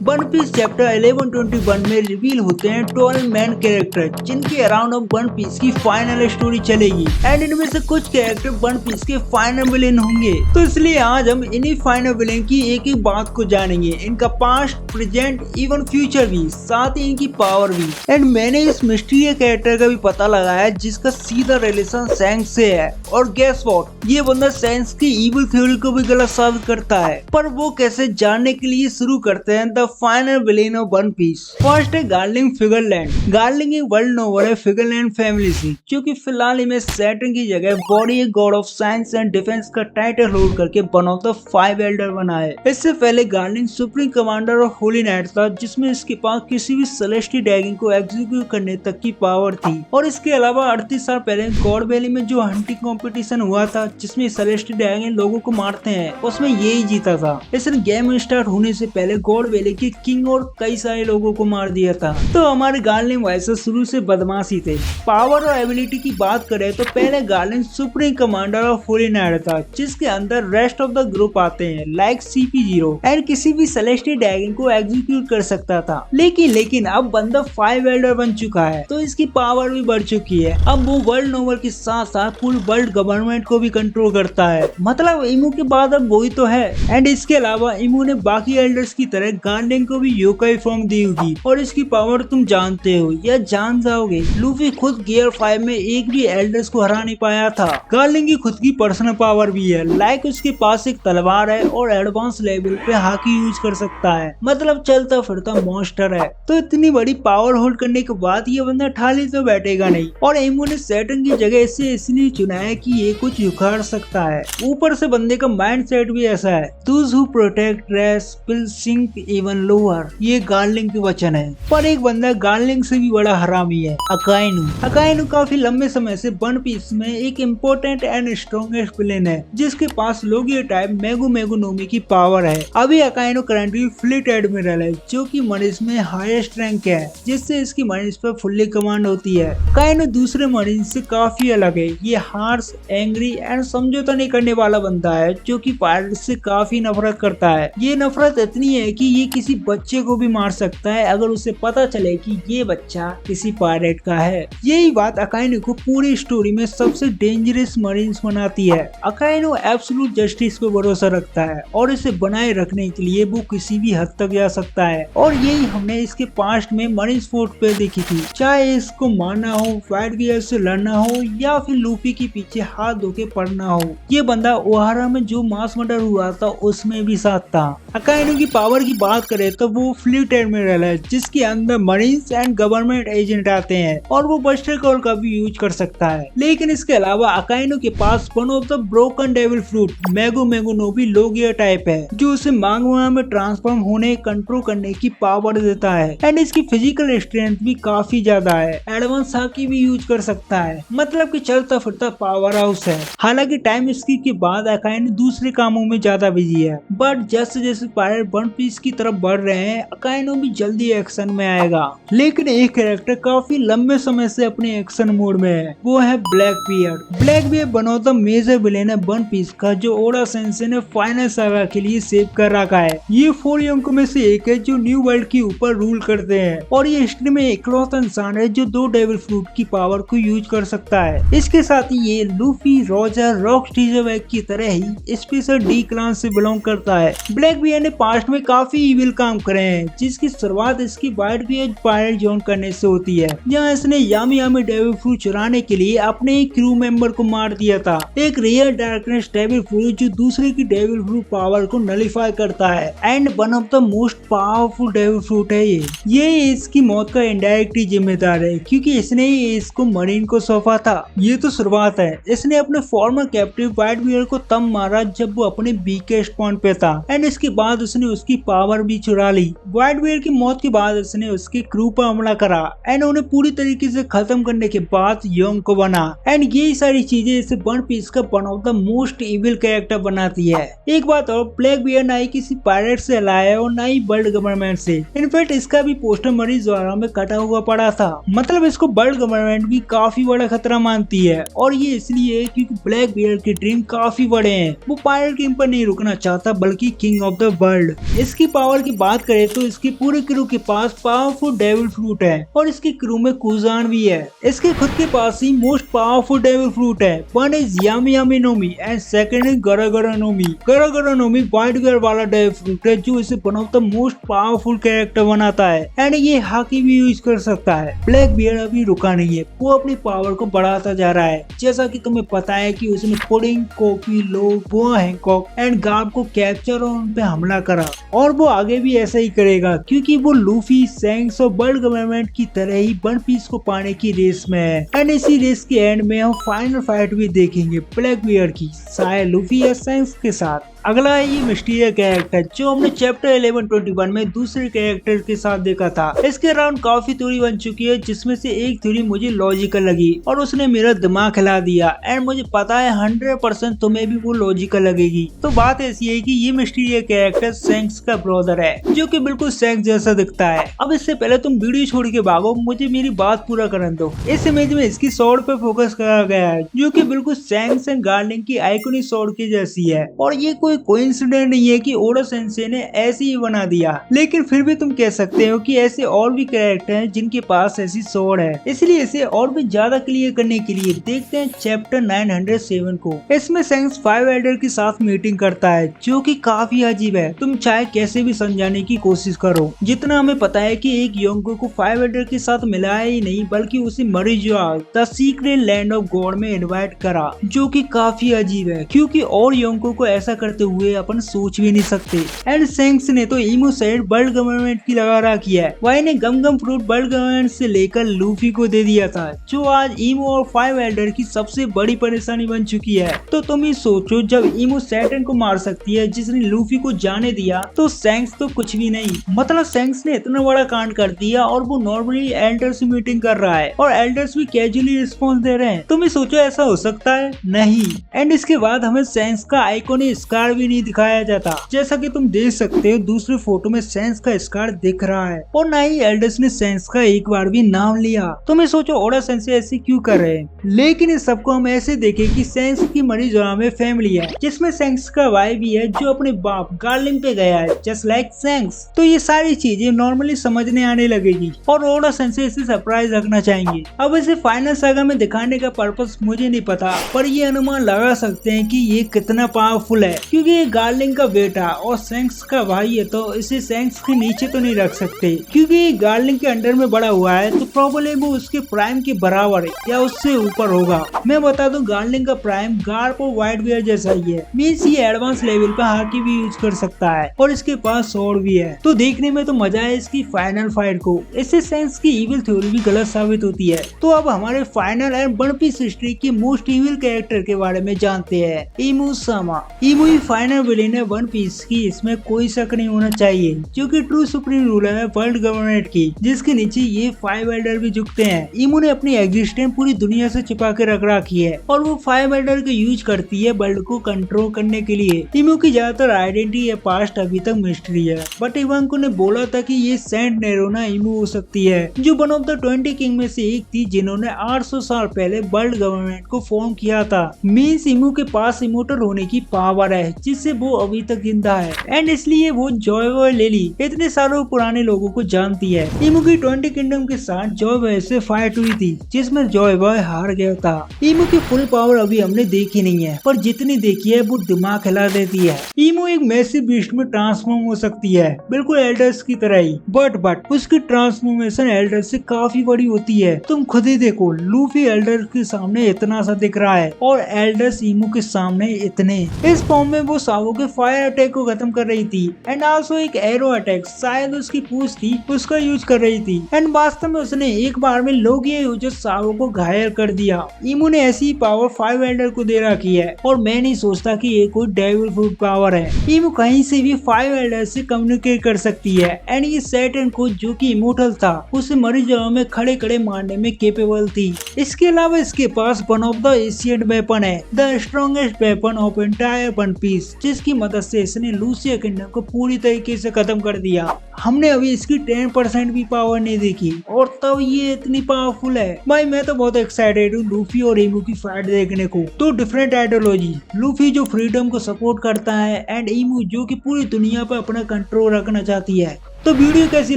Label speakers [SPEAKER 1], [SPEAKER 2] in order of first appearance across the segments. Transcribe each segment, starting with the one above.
[SPEAKER 1] One piece chapter 1121 में reveal होते हैं 12 मैन कैरेक्टर जिनके अराउंड अब वन पीस की फाइनल स्टोरी चलेगी एंड इनमें से कुछ कैरेक्टर वन पीस के फाइनल विलेन होंगे। तो इसलिए आज हम इन्हीं फाइनल विलेन की एक एक बात को जानेंगे, इनका पास्ट, प्रेजेंट, इवन फ्यूचर भी, साथ ही इनकी पावर भी। एंड मैंने इस मिस्टीरियस कैरेक्टर का भी पता लगाया जिसका सीधा रिलेशन सैंक्स से है। और गेस व्हाट, ये बंदा सैंक्स की इविल थ्योरी को भी गलत साबित करता है। पर वो कैसे, जानने के लिए शुरू करते हैं the final villain of one piece. First है गार्लिंग फिगरलैंड। गार्लिंग एक वर्ल्ड नोवेल है फिगरलैंड फैमिली से, जो कि फिलहाल में सैटर्न की जगह बॉडी god of science and defence का टाइटल होल्ड करके वन ऑफ द 5 एल्डर बना है। इससे पहले Garling supreme commander of holy knight था, जिसमें इसके पास किसी भी सेलेस्टी ड्रैगन को एग्जीक्यूट करने तक की पावर थी। और इसके अलावा 38 साल पहले गॉड वैली में जो हंटिंग कंपटीशन हुआ था जिसमें सेलेस्टी ड्रैगन लोगों को मारते हैं, उसमें यही जीता था। इसने गेम स्टार्ट होने से पहले गॉड वैली के किंग और कई सारे लोगों को मार दिया था। तो हमारे गार्लिंग वैसे शुरू से बदमाश ही थे। पावर और एबिलिटी की बात करें तो पहले Garling supreme commander of holy knight था, जिसके अंदर रेस्ट ऑफ द ग्रुप आते हैं लाइक CP0 एंड किसी भी सेलेस्टियल ड्रैगन को एग्जीक्यूट कर सकता था। लेकिन अब बंदा 5 एल्डर बन चुका है, तो इसकी पावर भी बढ़ चुकी है। अब वो वर्ल्ड नोवेल के साथ साथ पूरी वर्ल्ड गवर्नमेंट को भी कंट्रोल करता है। मतलब इमू के बाद अब वही तो है। एंड इसके अलावा इमू ने बाकी एल्डर्स की तरह गार्लिंग को भी योकाई फॉर्म दी होगी, और इसकी पावर तुम जानते हो या जान जाओगे। लूफी खुद गियर 5 में एक भी एल्डर्स को हरा नहीं पाया था। गार्लिंग की खुद की पर्सनल पावर भी है, लाइक उसके पास एक तलवार है और एडवांस लेवल पे हाकी यूज कर सकता है। मतलब चलता फिरता मॉन्स्टर है। तो इतनी बड़ी पावर होल्ड करने के बाद ये बंदा ठाली तो बैठेगा नहीं। और इमू ने सैटर्न की जगह इसे इसलिए चुना है कि ये कुछ उखाड़ सकता है। ऊपर से बंदे का माइंड सेट भी ऐसा है, Those who protect rest will sink even lower। ये गार्लिंग के वचन है। पर एक बंदा गार्लिंग से भी बड़ा हरामी है, अकाइनु। अकाइनु काफी लंबे समय से वन पीस में एक इम्पोर्टेंट एंड स्ट्रॉन्गेस्ट विलेन है, जिसके पास लोगिया टाइप मेगु नोमी की पावर है। अभी अकाइनु करंटली फ्लीट एडमिरल है, जो कि मरीज में हाईएस्ट रैंक है, जिससे इसकी मरीज पर फुल्ली कमांड होती है। अकाइनु दूसरे मरीज से काफी अलग है। ये हार्श, एंग्री एंड समझौता नहीं करने वाला बंदा है, जो कि पायरेट से काफी नफरत करता है। ये नफरत इतनी है कि ये किसी बच्चे को भी मार सकता है अगर उसे पता चले कि ये बच्चा किसी पायरेट का है। यही बात अकाइनु को पूरी स्टोरी में सबसे डेंजरस मरीन्स बनाती है। अकाइनु एब्सोल्यूट जस्टिस पे भरोसा रखता है और इसे बनाए रखने के लिए वो किसी भी हद तक जा सकता है। और यही हमने इसके पास्ट में मरीन्स फोर्ट पे देखी थी, चाहे इसको मारना हो, व्हाइट बियर से लड़ना हो, या फिर लूफी के पीछे हाथ धो के पड़ना हो। ये बंदा ओहारा में जो मास मर्डर हुआ था उसमें भी साथ था। अकाइनु की पावर की बात करें तो वो फ्लीट एडमिरल है, जिसके अंदर मरीन्स एंड गवर्नमेंट एजेंट आते हैं, और वो बस्टर कॉल का भी यूज कर सकता है। लेकिन इसके अलावा अकाइनु के पास one of the broken devil fruit मेगु नोबी लोगिया टाइप है, जो उसे मांगवा में ट्रांसफॉर्म होने, कंट्रोल करने की पावर देता है। एंड इसकी फिजिकल स्ट्रेंथ भी काफी ज्यादा है। एडवांस हाकी भी यूज कर सकता है। मतलब कि चलता फिरता पावर हाउस है। हालांकि टाइम स्किप के बाद अकाइनु दूसरे कामों में ज्यादा बिजी है, बट जैसे जैसे पायरेट वन पीस की तरफ बढ़ रहे हैं, अकाइनु भी जल्दी एक्शन में आएगा। लेकिन एक कैरेक्टर काफी लंबे समय से अपने एक्शन मोड में है, वो है black beard. Black beard one of the major villain है वन पीस का, जो ओडा सेंसेई ने फाइनल सागा के लिए सेव कर रखा है। ये 4 यंकों में से एक है जो न्यू वर्ल्ड के ऊपर रूल करते हैं, और ये हिस्ट्री में इकलौता इंसान है जो 2 डेविल फ्रूट की पावर को यूज कर सकता है। इसके साथ ही ये लूफी, रॉजर, रॉकस्टीजर की तरह ही स्पेशल डी क्लान से बिलोंग करता है। ब्लैक बियर्ड ने पास्ट में काफी इविल काम करे हैं, जिसकी शुरुआत इसकी व्हाइट बियर्ड पायरेट जोन करने से होती है, जहां इसने यामी डेविल फ्रूट चुराने के लिए अपने ही क्रू मेंबर को मार दिया था। एक रियल डार्कनेस डेविल फ्रूट जो दूसरे की डेविल फ्रूट पावर को नलिफाई करता है, and one of the most powerful devil fruit है ये इसकी मौत का इनडायरेक्टली जिम्मेदार है, क्योंकि इसने ही इसको मरीन को सौंपा था। ये तो शुरुआत है। इसने अपने फॉर्मर कैप्टिव व्हाइट बियर्ड को तब मारा जब वो अपने वीकेस्ट पॉइंट पे था, एंड इसके बाद उसने उसकी पावर भी चुरा ली। व्हाइट बियर्ड की मौत के बाद उसने उसके क्रू पर हमला करा, एंड उन्हें पूरी तरीके से खत्म करने के बाद योंग को बना। एंड ये सारी चीजें इसे वन पीस का one of the most evil character बनाती है। एक बात और, ब्लैक बियर्ड ना ही किसी पायरेट से लाया है और ना ही वर्ल्ड गवर्नमेंट से। इनफैक्ट इसका भी पोस्टर मरीज द्वारा में कटा हुआ पड़ा था। मतलब इसको वर्ल्ड गवर्नमेंट भी काफी बड़ा खतरा मानती है, और ये इसलिए क्योंकि ब्लैक बियर्ड के ड्रीम काफी बड़े हैं। वो पायरेट गेम पर नहीं रुकना चाहता, बल्कि किंग ऑफ द वर्ल्ड। इसकी पावर बाकी बात करें तो इसकी पूरे क्रू के पास पावरफुल डेविल फ्रूट है और इसकी क्रू में कुजान भी है। इसके खुद के पास ही मोस्ट पावरफुल डेविल फ्रूट है। One is Yami Yami Nomi and second is Gura Gura Nomi. Gura Gura Nomi white वेयर वाला डेविल फ्रूट है जो इसे one of the most powerful character बनाता है एंड ये हाकी भी यूज कर सकता है। ब्लैक बियर अभी रुका नहीं है, वो अपनी पावर को बढ़ाता जा रहा है। जैसा कि तुम्हें पता है कि उसने pudding, coffee, low, boa Hancock and guard को कैप्चर और उन पे हमला करा और वो आगे भी ऐसा ही करेगा क्योंकि वो लूफी, सैंक्स और वर्ल्ड गवर्नमेंट की तरह ही वन पीस को पाने की रेस में है। एंड इसी रेस के एंड में हम फाइनल फाइट भी देखेंगे ब्लैक बियर की, शायद लूफी या सैंक्स के साथ। अगला है ये मिस्टीरियस कैरेक्टर जो हमने चैप्टर 1121 में दूसरे कैरेक्टर के साथ देखा था। इसके अराउंड काफी थ्योरी बन चुकी है जिसमें से एक थ्योरी मुझे लॉजिकल लगी और उसने मेरा दिमाग हिला दिया एंड मुझे पता है 100% तुम्हें भी वो लॉजिकल लगेगी। तो बात ऐसी है कि ये मिस्टीरियस कैरेक्टर सैंक्स का ब्रदर है जो कि बिल्कुल सैंक्स जैसा दिखता है। अब इससे पहले तुम वीडियो छोड़ के भागो, मुझे मेरी बात पूरा करने दो। इस इमेज में इसकी स्वॉर्ड पे फोकस करा गया है जो कि बिल्कुल सैंक्स एंड गार्लिंग की आइकॉनिक स्वॉर्ड की जैसी है और ये कोई कोइंसिडेंट नहीं है कि ओडा सेंसेई ने ऐसे ही बना दिया। लेकिन फिर भी तुम कह सकते हो कि ऐसे और भी कैरेक्टर हैं जिनके पास ऐसी स्वॉर्ड है, इसलिए इसे और भी ज्यादा क्लियर करने के लिए देखते हैं चैप्टर 907 को। इसमें सैंक्स 5 एल्डर के साथ मीटिंग करता है जो कि काफी अजीब है। तुम चाहे कैसे भी समझाने की कोशिश करो, जितना हमें पता है कि एक योंको को 5 एल्डर के साथ मिलाया ही नहीं बल्कि उसे Marijoa the secret land of god में इनवाइट करा, जो कि काफी अजीब है क्योंकि और योंको को ऐसा करते हुए अपन सोच भी नहीं सकते। एंड सैंक्स ने तो इमो साइड वर्ल्ड गवर्नमेंट की लगा रखी है। वाई ने गम गम फ्रूट वर्ल्ड गवर्नमेंट से लेकर लूफी को दे दिया था जो आज इमो और 5 एल्डर की सबसे बड़ी परेशानी बन चुकी है। तो तुम ही सोचो, जब इमो सैटर्न को मार सकती है जिसने लूफी को जाने दिया, तो सैंक्स तो कुछ भी नहीं। मतलब सैंक्स ने इतना बड़ा कांड कर दिया और वो नॉर्मली एल्डर से मीटिंग कर रहा है और एल्डर्स भी कैजुअली रिस्पॉन्स दे रहे हैं। तुम ही सोचो ऐसा हो सकता है? नहीं। एंड इसके बाद हमें सैंक्स का आइकॉनिक स्कार भी नहीं दिखाया जाता। जैसा कि तुम देख सकते हो दूसरे फोटो में सैंक्स का स्कार दिख रहा है और ना ही एल्डर्स ने सैंक्स का एक बार भी नाम लिया। तुम्हें सोचो ओडा सेंसेई ऐसे क्यों कर रहे हैं? लेकिन इस सबको हम ऐसे देखें कि सैंक्स की मरीजुआ में फैमिली है जिसमें सैंक्स का भाई भी है जो अपने बाप गार्लिंग पे गया है जस्ट लाइक सैंक्स। तो ये सारी चीजें नॉर्मली समझने आने लगेगी और ओडा सेंसेई इसे सरप्राइज रखना चाहेंगे। अब इसे फाइनल सागा में दिखाने का पर्पस मुझे नहीं पता, पर ये अनुमान लगा सकते हैं कि ये कितना पावरफुल है क्योंकि ये गार्लिंग का बेटा और सैंक्स का भाई है, तो इसे सैंक्स के नीचे तो नहीं रख सकते क्योंकि ये गार्लिंग के अंडर में बड़ा हुआ है, तो प्रॉब्लली वो उसके प्राइम के बराबर है या उससे ऊपर होगा। मैं बता दूं गार्लिंग का प्राइम गार्प और व्हाइट बियर जैसा ही है। मींस ये एडवांस लेवल पे हाकी भी यूज कर सकता है और इसके पास स्वॉर्ड भी है। तो देखने में तो मजा है इसकी फाइनल फाइट को। इससे सैंक्स की इविल थ्योरी भी गलत साबित होती है। तो अब हमारे final end one piece history के मोस्ट इविल कैरेक्टर के बारे में जानते हैं, इमू सामा। इमू ही फाइनल विलेन है वन पीस की, इसमें कोई शक नहीं होना चाहिए, जो कि ट्रू सुप्रीम रूलर है वर्ल्ड गवर्नमेंट की, जिसके नीचे ये 5 एल्डर भी झुकते हैं। इमू ने अपनी एग्जिस्टेंस पूरी दुनिया से छिपा के रख रखी है और वो 5 एल्डर को यूज करती है वर्ल्ड को कंट्रोल करने के लिए। इमू की ज्यादातर आइडेंटिटी या पास्ट अभी तक मिस्ट्री है, बट इवांको ने बोला था कि ये सेंट नेरोना इमू हो सकती है, जो वन ऑफ द 20 किंग में से एक थी जिन्होंने 800 साल पहले वर्ल्ड गवर्नमेंट को फॉर्म किया था। मींस इमू के पास इमोर्टल होने की पावर है जिससे वो अभी तक जिंदा है एंड इसलिए वो जॉय बॉय लेली इतने सालों पुराने लोगों को जानती है। इमू की 20 किंगडम के साथ जॉय बॉय से फाइट हुई थी जिसमें जॉय बॉय हार गया था। इमू की फुल पावर अभी हमने देखी नहीं है, पर जितनी देखी है वो दिमाग हिला देती है। इमू एक मैसिव बीस्ट में ट्रांसफॉर्म हो सकती है बिल्कुल एल्डर्स की तरह ही, बट उसकी ट्रांसफॉर्मेशन एल्डर से काफी बड़ी होती है। तुम खुद ही देखो, लूफी एल्डर के सामने इतना सा दिख रहा है और एल्डर्स इमू के सामने इतने। इस फॉर्म में वो सावो के फायर अटैक को खत्म कर रही थी एंड आल्सो एक एरो अटैक, शायद उसकी पूछ थी, उसका यूज कर रही थी एंड वास्तव में उसने एक बार में लोगिया यूजर सावो को घायल कर दिया। इमू ने ऐसी पावर 5 एल्डर को दे रखी है और मैं नहीं सोचता कि ये कोई डेविल फ्रूट पावर है। इमू कहीं से भी 5 एल्डर से कम्युनिकेट कर सकती है एंड ये सैटर्न को, जो कि इमोर्टल था, उसे मरी जगह में खड़े खड़े मारने में केपेबल थी। इसके अलावा इसके पास one of the ancient weapon है, the strongest weapon of entire One Piece, Piece जिसकी मदद से इसने लूसिया किंगडम को पूरी तरीके से खत्म कर दिया। हमने अभी इसकी 10% भी पावर नहीं देखी और तब ये इतनी पावरफुल है। भाई मैं तो बहुत एक्साइटेड हूँ लूफी और ईमू की फाइट देखने को। तो डिफरेंट आइडियोलॉजी, लूफी जो फ्रीडम को सपोर्ट करता है एंड ईमू जो कि पूरी दुनिया पर अपना कंट्रोल रखना चाहती है। तो वीडियो कैसी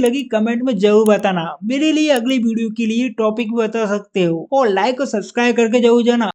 [SPEAKER 1] लगी कमेंट में जरूर बताना। मेरे लिए अगली वीडियो के लिए टॉपिक भी बता सकते हो और लाइक और सब्सक्राइब करके जरूर जाना।